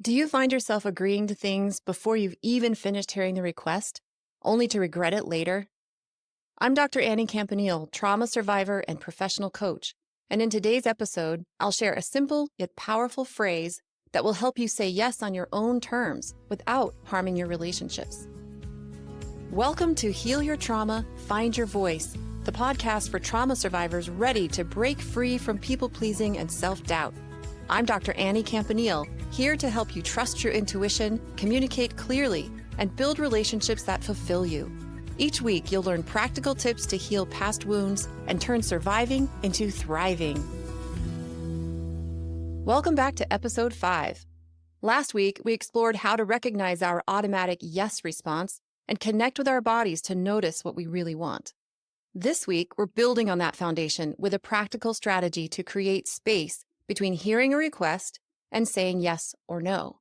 Do you find yourself agreeing to things before you've even finished hearing the request, only to regret it later? I'm Dr. Annie Campanile, trauma survivor and professional coach, and in today's episode, I'll share a simple yet powerful phrase that will help you say yes on your own terms without harming your relationships. Welcome to Heal Your Trauma, Find Your Voice, the podcast for trauma survivors ready to break free from people-pleasing and self-doubt. I'm Dr. Annie Campanile, here to help you trust your intuition, communicate clearly, and build relationships that fulfill you. Each week, you'll learn practical tips to heal past wounds and turn surviving into thriving. Welcome back to episode 5. Last week, we explored how to recognize our automatic yes response and connect with our bodies to notice what we really want. This week, we're building on that foundation with a practical strategy to create space between hearing a request and saying yes or no.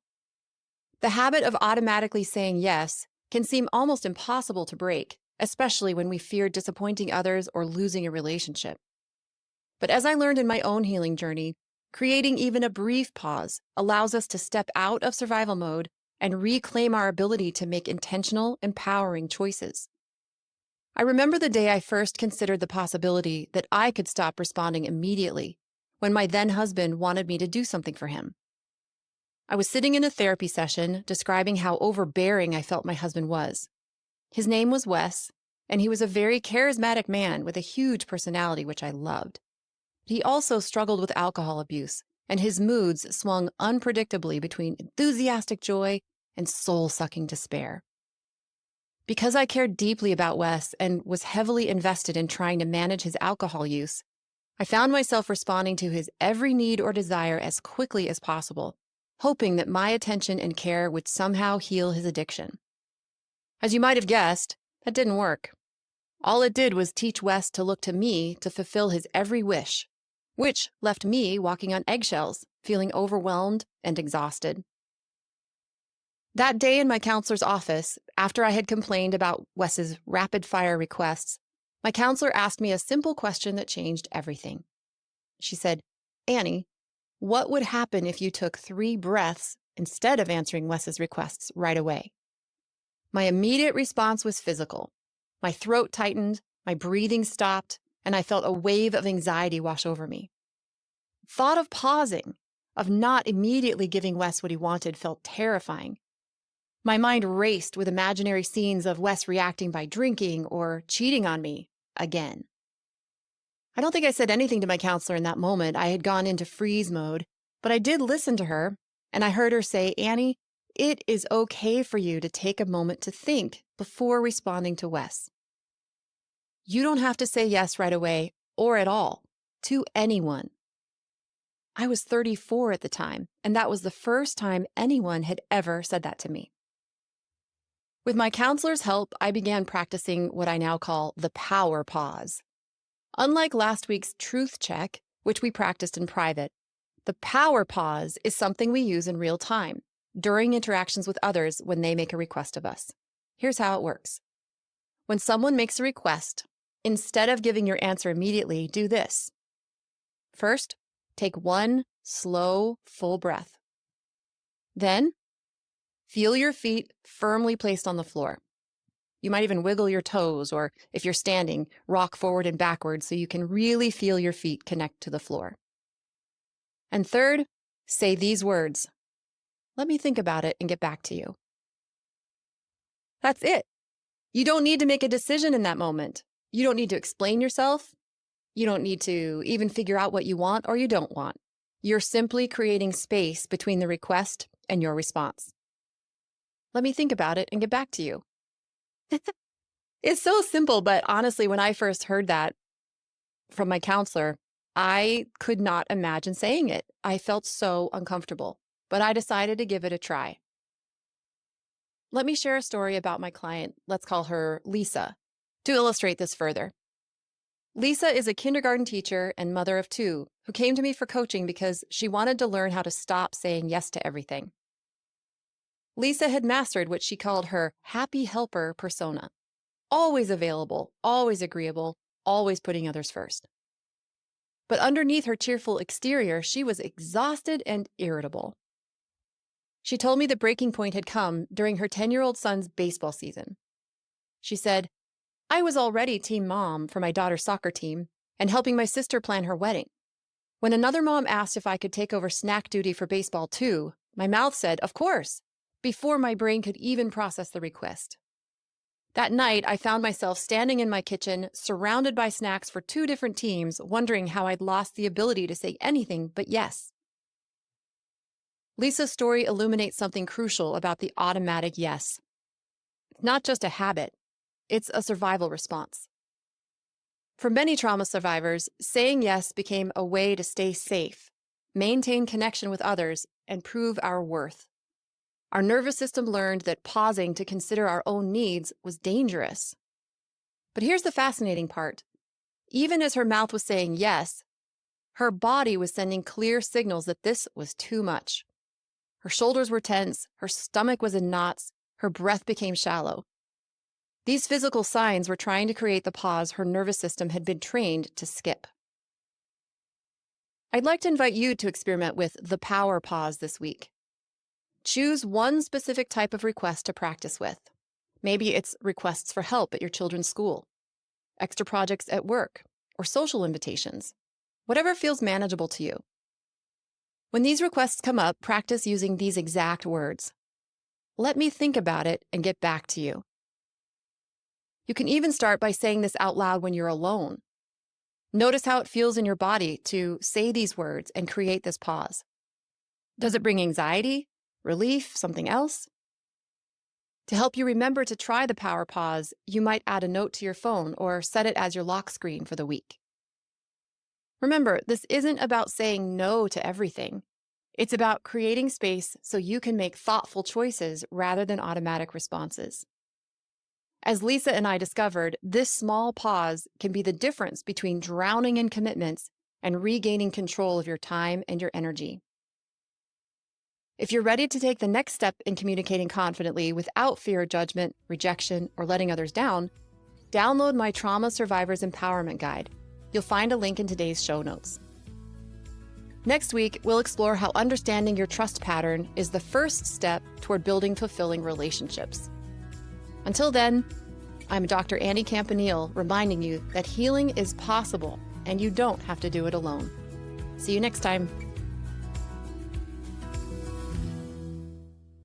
The habit of automatically saying yes can seem almost impossible to break, especially when we fear disappointing others or losing a relationship. But as I learned in my own healing journey, creating even a brief pause allows us to step out of survival mode and reclaim our ability to make intentional, empowering choices. I remember the day I first considered the possibility that I could stop responding immediately when my then husband wanted me to do something for him. I was sitting in a therapy session describing how overbearing I felt my husband was. His name was Wes, and he was a very charismatic man with a huge personality, which I loved. He also struggled with alcohol abuse, and his moods swung unpredictably between enthusiastic joy and soul-sucking despair. Because I cared deeply about Wes and was heavily invested in trying to manage his alcohol use, I found myself responding to his every need or desire as quickly as possible, hoping that my attention and care would somehow heal his addiction. As you might have guessed, that didn't work. All it did was teach Wes to look to me to fulfill his every wish, which left me walking on eggshells, feeling overwhelmed and exhausted. That day in my counselor's office, after I had complained about Wes's rapid-fire requests, my counselor asked me a simple question that changed everything. She said, "Annie, what would happen if you took 3 breaths instead of answering Wes's requests right away?" My immediate response was physical. My throat tightened, my breathing stopped, and I felt a wave of anxiety wash over me. Thought of pausing, of not immediately giving Wes what he wanted, felt terrifying. My mind raced with imaginary scenes of Wes reacting by drinking or cheating on me again. I don't think I said anything to my counselor in that moment. I had gone into freeze mode, but I did listen to her, and I heard her say, "Annie, it is okay for you to take a moment to think before responding to Wes. You don't have to say yes right away or at all to anyone." I was 34 at the time, and that was the first time anyone had ever said that to me. With my counselor's help, I began practicing what I now call the power pause. Unlike last week's truth check, which we practiced in private, the power pause is something we use in real time during interactions with others when they make a request of us. Here's how it works. When someone makes a request, instead of giving your answer immediately, do this. First, take 1 slow, full breath. Then, feel your feet firmly placed on the floor. You might even wiggle your toes, or if you're standing, rock forward and backward so you can really feel your feet connect to the floor. And third, say these words. Let me think about it and get back to you. That's it. You don't need to make a decision in that moment. You don't need to explain yourself. You don't need to even figure out what you want or you don't want. You're simply creating space between the request and your response. Let me think about it and get back to you. It's so simple, but honestly, when I first heard that from my counselor, I could not imagine saying it. I felt so uncomfortable, but I decided to give it a try. Let me share a story about my client. Let's call her Lisa, to illustrate this further. Lisa is a kindergarten teacher and mother of 2 who came to me for coaching because she wanted to learn how to stop saying yes to everything. Lisa had mastered what she called her happy helper persona. Always available, always agreeable, always putting others first. But underneath her cheerful exterior, she was exhausted and irritable. She told me the breaking point had come during her 10-year-old son's baseball season. She said, "I was already team mom for my daughter's soccer team and helping my sister plan her wedding. When another mom asked if I could take over snack duty for baseball too, my mouth said, 'Of course,' before my brain could even process the request. That night, I found myself standing in my kitchen, surrounded by snacks for 2 different teams, wondering how I'd lost the ability to say anything but yes." Lisa's story illuminates something crucial about the automatic yes. It's not just a habit, it's a survival response. For many trauma survivors, saying yes became a way to stay safe, maintain connection with others, and prove our worth. Our nervous system learned that pausing to consider our own needs was dangerous. But here's the fascinating part. Even as her mouth was saying yes, her body was sending clear signals that this was too much. Her shoulders were tense, her stomach was in knots, her breath became shallow. These physical signs were trying to create the pause her nervous system had been trained to skip. I'd like to invite you to experiment with the power pause this week. Choose one specific type of request to practice with. Maybe it's requests for help at your children's school, extra projects at work, or social invitations. Whatever feels manageable to you. When these requests come up, practice using these exact words. "Let me think about it and get back to you." You can even start by saying this out loud when you're alone. Notice how it feels in your body to say these words and create this pause. Does it bring anxiety, relief, something else? To help you remember to try the power pause, you might add a note to your phone or set it as your lock screen for the week. Remember, this isn't about saying no to everything. It's about creating space so you can make thoughtful choices rather than automatic responses. As Lisa and I discovered, this small pause can be the difference between drowning in commitments and regaining control of your time and your energy. If you're ready to take the next step in communicating confidently without fear of judgment, rejection, or letting others down, download my Trauma Survivors Empowerment Guide. You'll find a link in today's show notes. Next week, we'll explore how understanding your trust pattern is the first step toward building fulfilling relationships. Until then, I'm Dr. Annie Campanile, reminding you that healing is possible and you don't have to do it alone. See you next time.